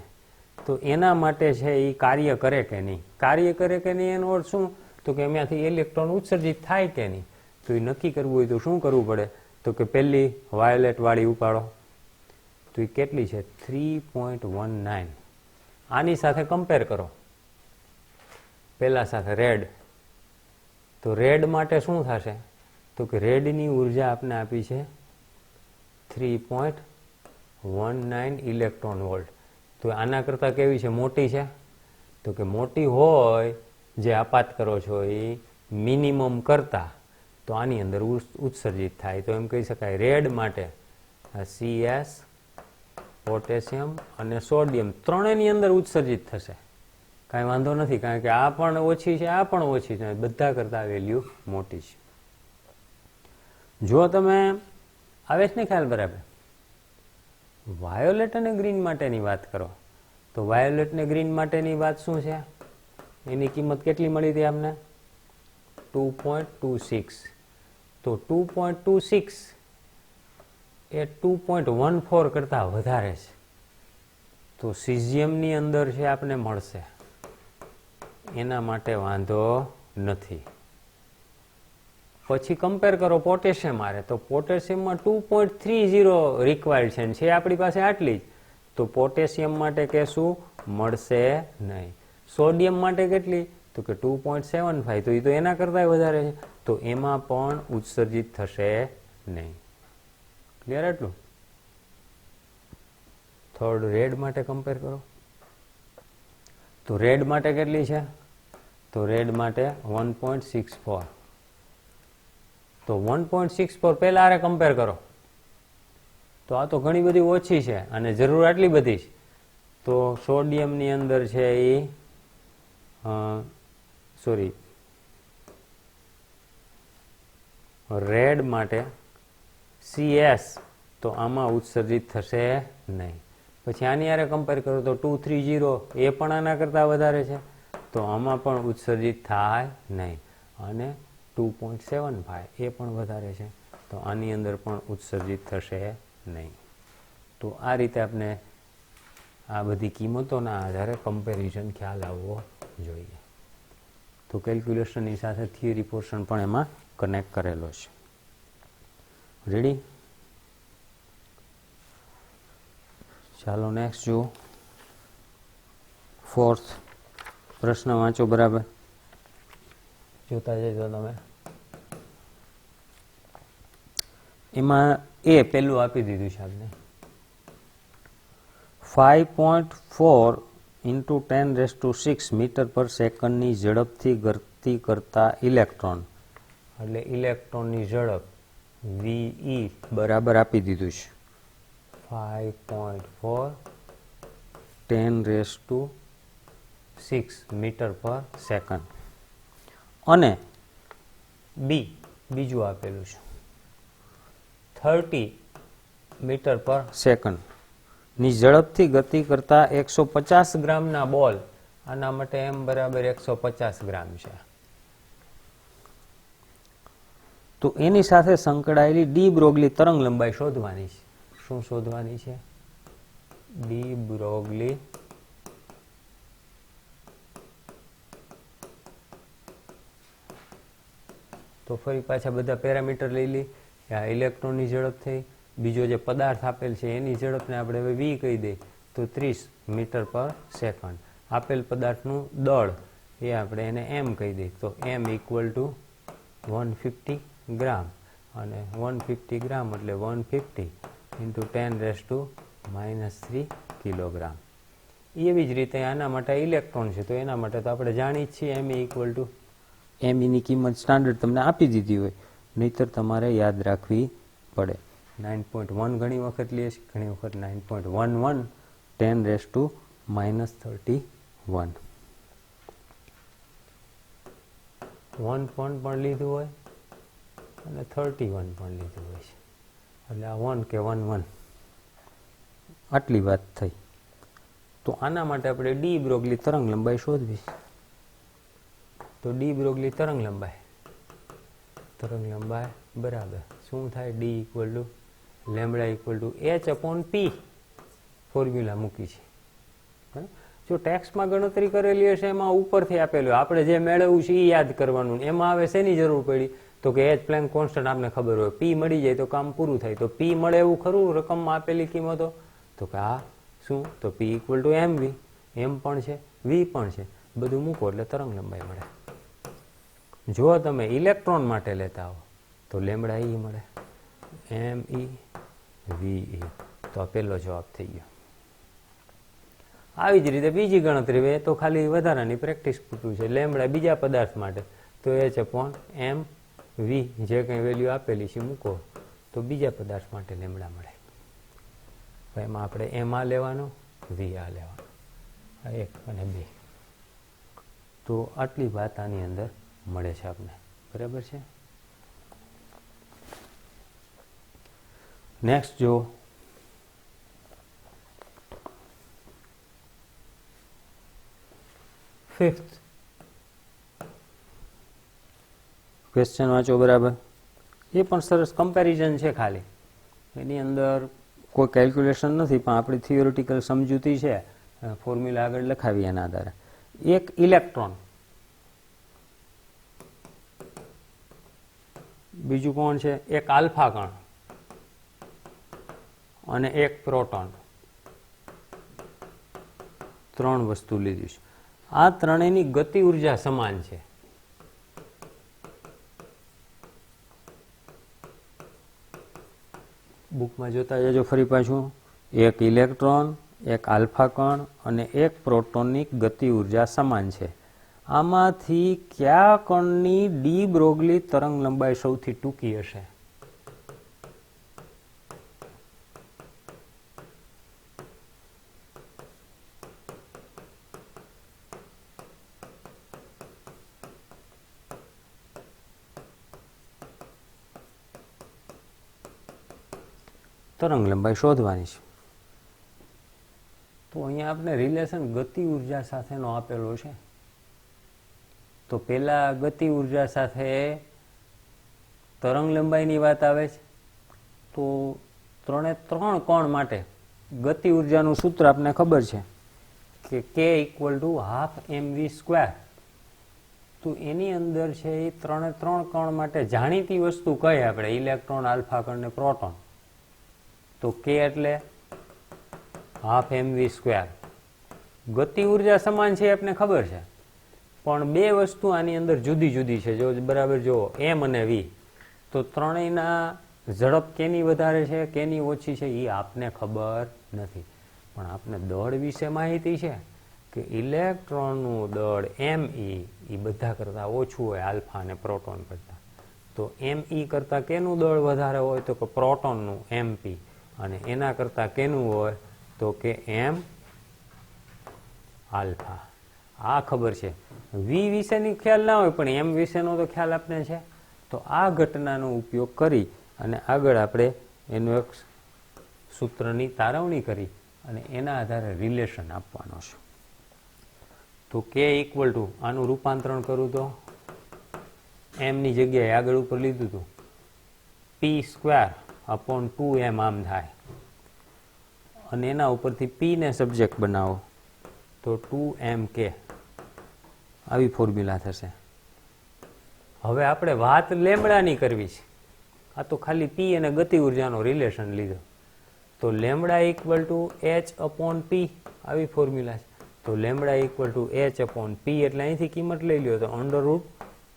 તો એના માટે છે એ કાર્ય કરે કે નહીં. કાર્ય કરે કે નહીં એનો અર્થ શું? તો કે એમાંથી ઇલેક્ટ્રોન ઉત્સર્જિત થાય કે નહીં. તો એ નક્કી કરવું હોય તો શું કરવું પડે? તો કે પહેલી વાયોલેટ વાળી ઉપાડો. તો એ કેટલી છે? 3.19. આની સાથે કમ્પેર કરો પહેલા સાથે રેડ. તો રેડ માટે શું થશે? તો કે રેડની ઉર્જા આપણે આપી છે 3.19 ઇલેક્ટ્રોન વોલ્ટ. તો આના કરતાં કેવી છે? મોટી છે. તો કે મોટી હોય જે આપાત કરો છો એ મિનિમમ કરતા તો આની અંદર ઉત્સર્જિત થાય. તો એમ કહી શકાય રેડ માટે CS, પોટેશિયમ અને સોડિયમ ત્રણેયની અંદર ઉત્સર્જિત થશે. કાંઈ વાંધો નથી, કારણ કે આ પણ ઓછી છે, આ પણ ઓછી છે, બધા કરતાં વેલ્યુ મોટી છે. જો તમે આવે છે ને ખ્યાલ બરાબર, વાયોલેટ અને ગ્રીન માટેની વાત કરો તો વાયોલેટ ને ગ્રીન માટેની વાત શું છે? એની કિંમત કેટલી મળી હતી આપને? 2.26. તો 2.26 એ 2.14 કરતાં વધારે છે. તો સીઝિયમની અંદર છે આપને મળશે, એના માટે વાંધો નથી. પછી કમ્પેર કરો પોટેશિયમ આરે, તો પોટેશિયમમાં 2.30 રિક્વાયર્ડ છે આપણી પાસે આટલી જ, તો પોટેશિયમ માટે કહેશું મળશે નહીં. સોડિયમ માટે કેટલી? તો કે 2.75, તો એ તો એના કરતાં વધારે છે, તો એમાં પણ ઉત્સર્જિત થશે નહીં. ક્લિયર એટલું? થર્ડ રેડ માટે કમ્પેર કરો તો રેડ માટે કેટલી છે? તો રેડ માટે 1.64. તો 1.64 પહેલા આરે કમ્પેર કરો તો આ તો ઘણી બધી ઓછી છે અને જરૂર આટલી બધી છે. તો સોડિયમની અંદર છે એ રેડ માટે CS, તો આમાં ઉત્સર્જિત થશે નહીં. પછી આની હારે કમ્પેર કરો તો 230 એ પણ આના કરતાં વધારે છે, તો આમાં પણ ઉત્સર્જિત થાય નહીં. અને 2.75 એ પણ વધારે છે, તો આની અંદર પણ ઉત્સર્જિત થશે નહીં. તો આ રીતે આપણે આ બધી કિંમતોના આધારે કમ્પેરિઝન ખ્યાલ આવવો જોઈએ. તો કેલ્ક્યુલેશનની સાથે થિયરી પોર્શન પણ એમાં કનેક્ટ કરેલો છે. રેડી? ચાલો નેક્સ્ટ જુઓ. ફોર્થ પ્રશ્ન વાંચો બરાબર, જોતા જજો તમે. એમાં એ પેલું આપી દીધું છે આપણે 5.4 × 10⁶ મીટર પર સેકન્ડની ઝડપથી ગતિ કરતા ઇલેક્ટ્રોન, એટલે ઇલેક્ટ્રોનની ઝડપ VE બરાબર આપી દીધું છે 5.4 10⁶ મીટર પર સેકન્ડ. અને બીજું આપેલું છે 30 મીટર પર સેકન્ડ ની ઝડપથી ગતિ કરતા 150 ગ્રામના બોલ. આના માટે m બરાબર 150 ગ્રામ છે. તો એની સાથે સંકળાયેલી ડી બ્રોગલી તરંગ લંબાઈ શોધવાની છે. શું શોધવાની છે? ડી બ્રોગલી તો ફરી પાછા બધા પેરામીટર લઈ લી. આ ઇલેક્ટ્રોનની ઝડપ થઈ, બીજો જે પદાર્થ આપેલ છે એની ઝડપને આપણે હવે v કહી દઈએ તો 30 મીટર પર સેકન્ડ. આપેલ પદાર્થનું દળ એ આપણે એને m કહી દઈએ તો m = 150 ગ્રામ. અને 150 ગ્રામ એટલે 150 × 10⁻³ કિલોગ્રામ. એવી જ રીતે આના માટે ઇલેક્ટ્રોન છે, તો એના માટે તો આપણે જાણી જ છીએ m ની કિંમત સ્ટાન્ડર્ડ તમને આપી દીધી હોય, નહીતર તમારે યાદ રાખવી પડે. 9.1 ઘણી વખત લઈએ છીએ, ઘણી વખત 9.11 10⁻31. 1 પણ લીધું હોય અને 31 પણ લીધું હોય છે, એટલે આ 1 કે 1 આટલી વાત થઈ. તો આના માટે આપણે ડી બ્રોગલી તરંગ લંબાઈ શોધવી. તો ડી બ્રોગલી તરંગ લંબાઈ બરાબર શું થાય? D = λ = h/p ફોર્મ્યુલા મૂકી છે. જો ટેક્સ્ટમાં ગણતરી કરેલી હશે એમાં ઉપરથી આપેલું, આપણે જે મેળવવું છે એ યાદ કરવાનું. એમાં આવે શેની જરૂર પડી? તો કે H પ્લેન્ક કોન્સ્ટન્ટ આપણે ખબર હોય, P મળી જાય તો કામ પૂરું થાય. તો P મળે એવું ખરું રકમમાં આપેલી કિંમતો? તો કે આ શું? તો P = mv. m પણ છે, v પણ છે, બધું મૂકો એટલે તરંગ લંબાઈ મળે. જો તમે ઇલેક્ટ્રોન માટે લેતા હો તો λ e મળે, me ve. તો આ પહેલો જવાબ થઈ ગયો. આવી જ રીતે બીજી ગણતરી તો ખાલી વધારાની પ્રેક્ટિસ પૂરતું છે. લેમડા બીજા પદાર્થ માટે તો h/mv જે કંઈ વેલ્યુ આપેલી છે મૂકો તો બીજા પદાર્થ માટે લેમડા મળે. એમાં આપણે m આ લેવાનું, v આ લેવાનું, 1 અને 2. તો આટલી વાત આની અંદર મળે છે આપને. બરાબર છે. નેક્સ્ટ જો ફિફ્થ ક્વેશ્ચન વાંચો બરાબર. એ પણ સરસ કમ્પેરિઝન છે, ખાલી એની અંદર કોઈ કેલ્ક્યુલેશન નથી, પણ આપણી થિયોરિટિકલ સમજૂતી છે, ફોર્મ્યુલા આગળ લખાવી એના આધારે. એક ઇલેક્ટ્રોન, બીજું કોણ છે, એક આલ્ફા કણ અને એક પ્રોટોન, 3 વસ્તુ લીધી છે. આ ત્રણેયની ગતિ ઉર્જા સમાન છે. બુકમાં જોતા જજો ફરી પાછું. એક ઇલેક્ટ્રોન, એક આલ્ફા કણ અને એક પ્રોટોનની ગતિ ઉર્જા સમાન છે. આમાંથી કયા કણની ડી બ્રોગલી તરંગ લંબાઈ સૌથી ટૂંકી હશે? તરંગ લંબાઈ શોધવાની છે. તો અહીંયા આપણે રિલેશન ગતિ ઉર્જા સાથેનો આપેલો છે. તો પેલા ગતિ ઉર્જા સાથે તરંગ લંબાઈની વાત આવે છે. તો 3 કણ માટે ગતિ ઉર્જાનું સૂત્ર આપને ખબર છે કે k = 12mv². તો એની અંદર છે એ 3 કણ માટે જાણીતી વસ્તુ કઈ આપણે? ઇલેક્ટ્રોન, આલ્ફા કણ ને પ્રોટોન. તો k એટલે 12mv². ગતિ ઉર્જા સમાન છે આપને ખબર છે, પણ 2 વસ્તુ આની અંદર જુદી જુદી છે. જો બરાબર જો m અને v, તો ત્રણેયના ઝડપ કેની વધારે છે, કેની ઓછી છે, એ આપને ખબર નથી. પણ આપને દળ વિશે માહિતી છે કે ઇલેક્ટ્રોનનું દળ me એ બધા કરતાં ઓછું હોય આલ્ફા અને પ્રોટોન કરતાં. તો me કરતાં કેનું દળ વધારે હોય? તો કે પ્રોટોનનું mp. અને એના કરતાં કેનું હોય? તો કે m આલ્ફા. આ ખબર છે. વી વિશેની ખ્યાલ ના હોય, પણ એમ વિશેનો તો ખ્યાલ આપને છે. તો આ ઘટનાનો ઉપયોગ કરી અને આગળ આપણે એનું એક સૂત્રની તારવણી કરી અને એના આધારે રિલેશન આપવાનો છે. તો k = આનું રૂપાંતરણ કરું તો એમની જગ્યાએ આગળ ઉપર લીધું હતું p²/2m આમ થાય. અને એના ઉપરથી p ને સબ્જેક્ટ બનાવો તો 2mk આવી ફોર્મ્યુલા થશે. હવે આપણે વાત લેમ્બડાની કરવી છે. આ તો ખાલી p અને ગતિ ઉર્જાનો રિલેશન લીધો. તો λ = h/p આવી ફોર્મ્યુલા છે. તો λ = h/p એટલે અહીંથી કિંમત લઈ લ્યો તો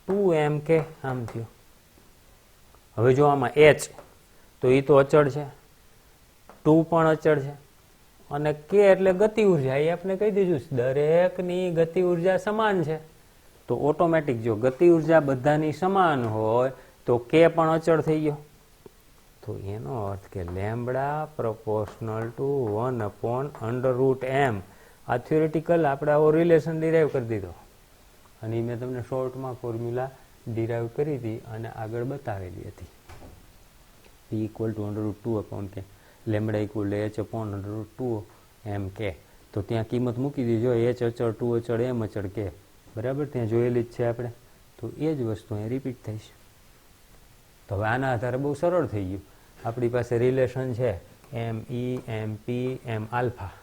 √2mk આમ થયું. હવે જો આમાં h તો એ તો અચળ છે, 2 પણ અચળ છે, અને k એટલે ગતિ ઉર્જા. એ આપણે કહી દીધું દરેકની ગતિ ઉર્જા સમાન છે. તો ઓટોમેટિક જો ગતિ ઉર્જા બધાની સમાન હોય તો k પણ અચળ થઈ ગયો. તો એનો અર્થ કે λ = 1/√m. આ થિયોરિટિકલ આપણે આવો રિલેશન ડિરાઈવ કરી દીધો. અને મેં તમને શોર્ટમાં ફોર્મ્યુલા ડિરાઈવ કરી હતી અને આગળ બતાવેલી હતી. p = √2k, λ = h/√2mk. તો ત્યાં કિંમત મૂકી દીજો. h અચળ, 2 અચળ, m અચળ, k. બરાબર, ત્યાં જોયેલી જ છે આપણે. તો એ જ વસ્તુ અહીં રિપીટ થઈ છે. તો હવે આના આધારે બહુ સરળ થઈ ગયું. આપણી પાસે રિલેશન છે me, mp, m આલ્ફા.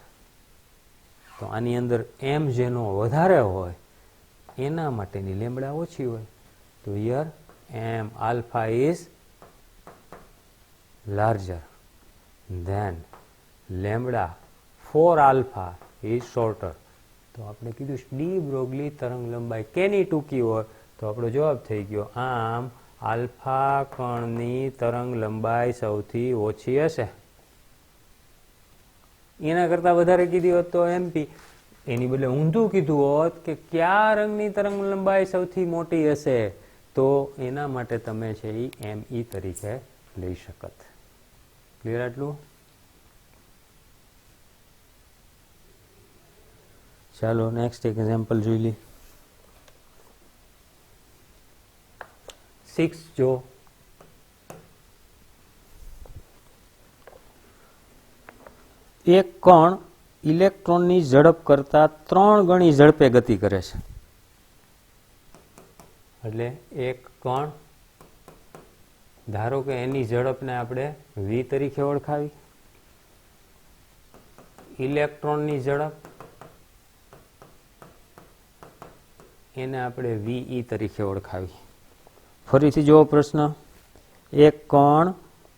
તો આની અંદર m જેનો વધારે હોય એના માટેની લેમ્બડા ઓછી હોય. તો here m alpha is larger than lambda for alpha is shorter. તો આપણે કીધું ડી બ્રોગલી તરંગ લંબાઈ કેની ટૂંકી હોય? તો આપણો જવાબ થઈ ગયો આમ આલ્ફા કણની તરંગ લંબાઈ સૌથી ઓછી હશે. એના કરતાં વધારે કીધી હોત તો એમપી. એની બદલે ઊંધું કીધું હોત કે કયા રંગની તરંગ લંબાઈ સૌથી મોટી હશે, તો એના માટે તમે છે એ me તરીકે લઈ શકત. ક્લિયર આટલું? ચાલો નેક્સ્ટ એક્ઝામ્પલ જોઈ લઈએ. 6 જો એક કણ ઇલેક્ટ્રોનની ઝડપ કરતા 3 ગણી ઝડપે ગતિ કરે છે. એટલે એક કણ, ધારો કે એની ઝડપને આપણે v તરીકે ઓળખાવી, ઇલેક્ટ્રોનની ઝડપ એને આપણે ve તરીકે ઓળખાવી. ફરીથી જોવો પ્રશ્ન, એક કણ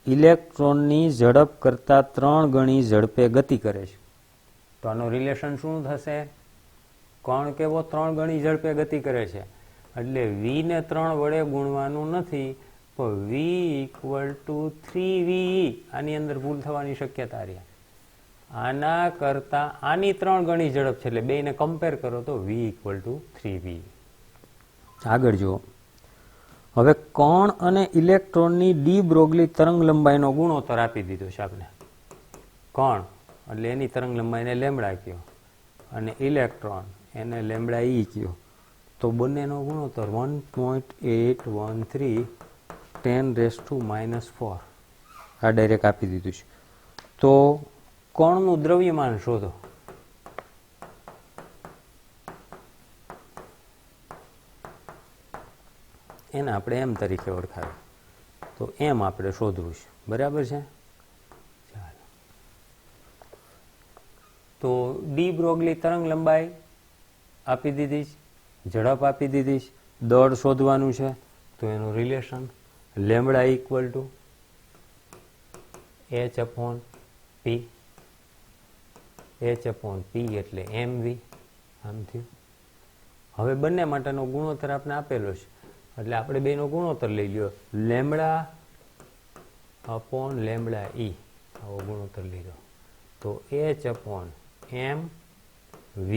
ઇલેક્ટ્રોનની ઝડપ કરતા 3 ગણી ઝડપે ગતિ કરે છે. તો આનો રિલેશન શું થશે? કણ કેવો 3 ગણી ઝડપે ગતિ કરે છે એટલે v ને 3 વડે ગુણવાનું નથી, પણ v = 3ve. આની અંદર ભૂલ થવાની શક્યતા રહે. આના કરતા આની 3 ગણી ઝડપ છે એટલે બેને કમ્પેર કરો તો v = 3ve. આગળ જુઓ, હવે કણ અને ઇલેક્ટ્રોનની ડી બ્રોગલી તરંગ લંબાઈનો ગુણોત્તર આપી દીધો છે આપણે. કણ એટલે એની તરંગ લંબાઈને લેમ્બડા કયો અને ઇલેક્ટ્રોન એને લેમ્બડા ઈ કયો. તો બંનેનો ગુણોત્તર 1.813 10⁻⁻⁴ આ ડાયરેક્ટ આપી દીધું છે. તો કણનું દ્રવ્યમાન શોધો. એને આપણે એમ તરીકે ઓળખાવી. તો એમ આપણે શોધવું છે. બરાબર છે? ચાલો, તો ડી બ્રોગલી તરંગ લંબાઈ આપી દીધી છે, ઝડપ આપી દીધી છે, દળ શોધવાનું છે. તો એનું રિલેશન લેમ્બડા = h/p. h/p એટલે mv. આમ થયું. હવે બંને માટેનો ગુણોત્તર આપણે આપેલો છે એટલે આપણે બેનો ગુણોત્તર લઈ લ્યો, લેમ્બડા/લેમ્બડા e. આવો ગુણોત્તર લીધો. તો h/mv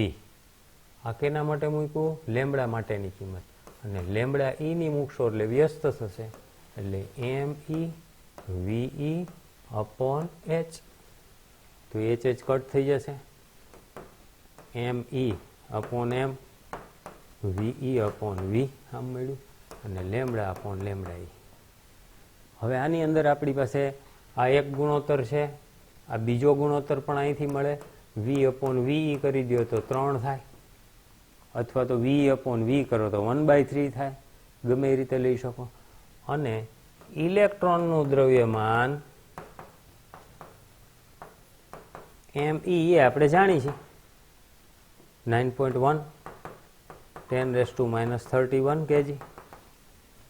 આ કેના માટે મૂક્યું? લેમ્બડા માટેની કિંમત. અને લેમ્બડા e ની મૂકશો એટલે વ્યસ્ત થશે એટલે me/ve/h. તો h કટ થઈ જશે, me/m ve/v આમ મળ્યું અને લેમ્બડા/લેમ્બડા e. હવે આની અંદર આપણી પાસે આ એક ગુણોત્તર છે, આ બીજો ગુણોત્તર પણ અહીંથી મળે. v/ve કરી દો તો 3 થાય, અથવા તો v/v કરો તો 1/3 થાય. ગમે એ રીતે લઈ શકો. અને ઇલેક્ટ્રોનનું દ્રવ્યમાન me એ આપણે જાણી છે 9.1 10⁻31 kg.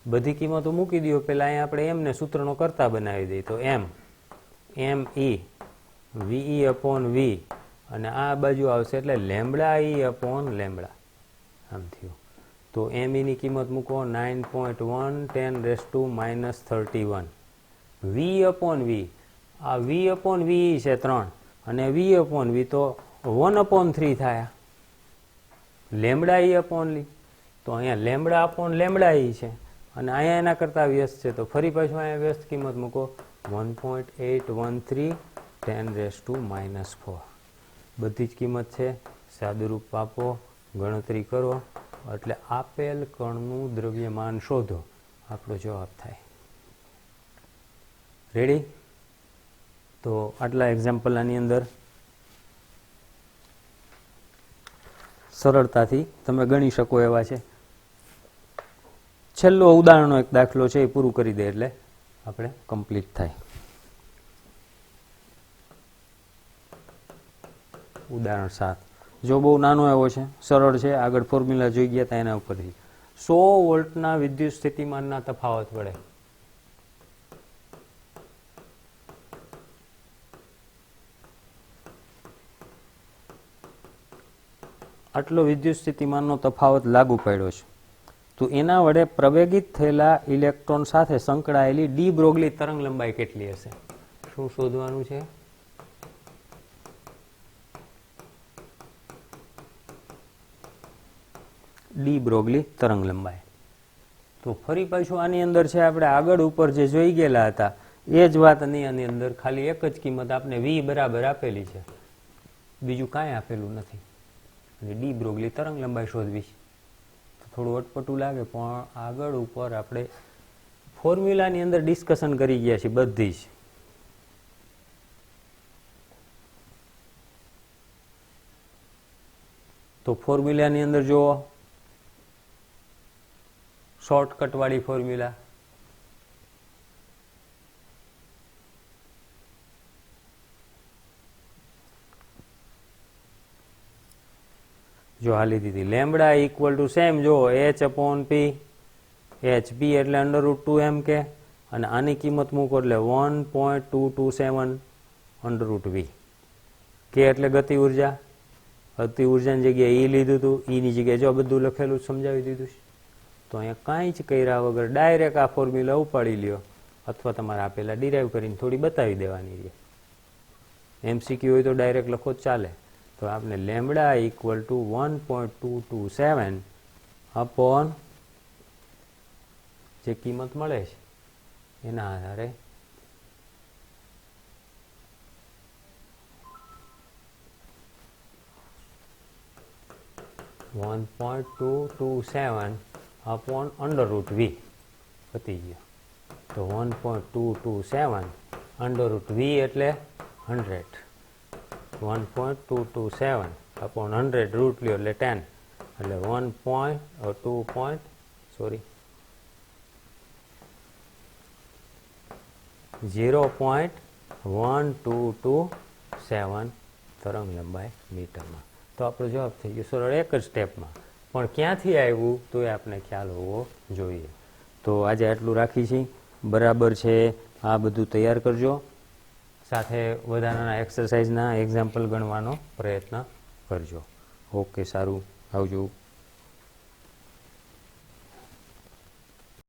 બધી કિંમતો મૂકી દો. પેલા અહીંયા આપણે એમને સૂત્રનો કરતા બનાવી દઈએ. તો me/ve/v અને આ બાજુ આવશે એટલે લેમ્બડા/e/લેમ્બડા આમ થયું. તો me ની કિંમત મૂકો 9.1 10⁻31. v/v આ v/v છે 3 અને v/v તો 1/3 થાય. લેમ્બડા/e/. તો અહીંયા લેમ્બડા/લેમ્બડા e છે અને અહીંયા એના કરતા વ્યસ્ત છે. તો ફરી પાછું અહીંયા વ્યસ્ત કિંમત મૂકો 1.813 10⁻⁴. બધી જ કિંમત છે. સાદુરૂપ આપો, ગણતરી કરો એટલે આપેલ કણનું દ્રવ્યમાન શોધો. આપણો જવાબ થાય. રેડી? તો આટલા એક્ઝામ્પલ આની અંદર સરળતાથી તમે ગણી શકો એવા છે. છેલ્લો ઉદાહરણનો એક દાખલો છે એ પૂરું કરી દે એટલે આપણે કમ્પ્લીટ થાય. ઉદાહરણ 7 જો બહુ નાનો એવો છે, સરળ છે. આગળ ફોર્મ્યુલા જોઈ ગયા હતા એના ઉપરથી 100 વોલ્ટના વિદ્યુત સ્થિતિમાનના તફાવત વડે આટલો વિદ્યુત સ્થિતિમાનનો તફાવત લાગુ પાડ્યો છે. તો એના વડે પ્રવેગિત થયેલા ઇલેક્ટ્રોન સાથે સંકળાયેલી ડી બ્રોગલી તરંગ લંબાઈ કેટલી હશે? શું શોધવાનું છે? ડી બ્રોગલી તરંગ લંબાઈ. તો ફરી પાછું આની અંદર છે આપણે આગળ ઉપર જે જોઈ ગયેલા હતા એ જ વાત આની અંદર ખાલી એક જ કિંમત આપણે v બરાબર આપેલી છે, બીજું કાંઈ આપેલું નથી. અને ડી બ્રોગલી તરંગ લંબાઈ શોધવી છે. થોડું અટપટું લાગે પણ આગળ ઉપર આપણે ફોર્મ્યુલાની અંદર ડિસ્કશન કરી ગયા છે બધી જ. તો ફોર્મ્યુલાની અંદર જુઓ, શોર્ટકટ વાળી ફોર્મ્યુલા, જો આ લીધી હતી લેમડા ઇક્વલ ટુ સેમ, જો h અપોન પી, એચ પી એટલે √2m કે, અને આની કિંમત મૂકો એટલે 1.227 √v. કે એટલે ગતિ ઉર્જા, ગતિ ઉર્જાની જગ્યાએ ઈ લીધું હતું, ઈની જગ્યાએ જો બધું લખેલું સમજાવી દીધું છે. તો અહીંયા કાંઈ જ કર્યા વગર ડાયરેક્ટ આ ફોર્મ્યુલા ઉપાડી લ્યો, અથવા તમારે આપેલા ડિરાઈવ કરીને થોડી બતાવી દેવાની છે. એમસીક્યુ હોય તો ડાયરેક્ટ લખો જ ચાલે. તો આપણે લેમડા ઇક્વલ ટુ 1.227 અપોન જે કિંમત મળે છે એના આધારે .227 અપોન √v પતી ગયો. તો 1.227 √v એટલે 100. 1.227 અપોન 100 રૂટ લ્યો એટલે 10, એટલે 0.1227 તરંગ લંબાઈ મીટરમાં. તો આપણો જવાબ થઈ ગયો સરળ એક જ સ્ટેપમાં. પણ ક્યાંથી આવ્યું તો એ આપણે ખ્યાલ હોવો જોઈએ. તો આજે આટલું રાખી છીએ. બરાબર છે, આ બધું તૈયાર કરજો. સાથે વધારાના એક્સરસાઇઝના એક્ઝામ્પલ ગણવાનો પ્રયત્ન કરજો. ઓકે, સારું, આવજો.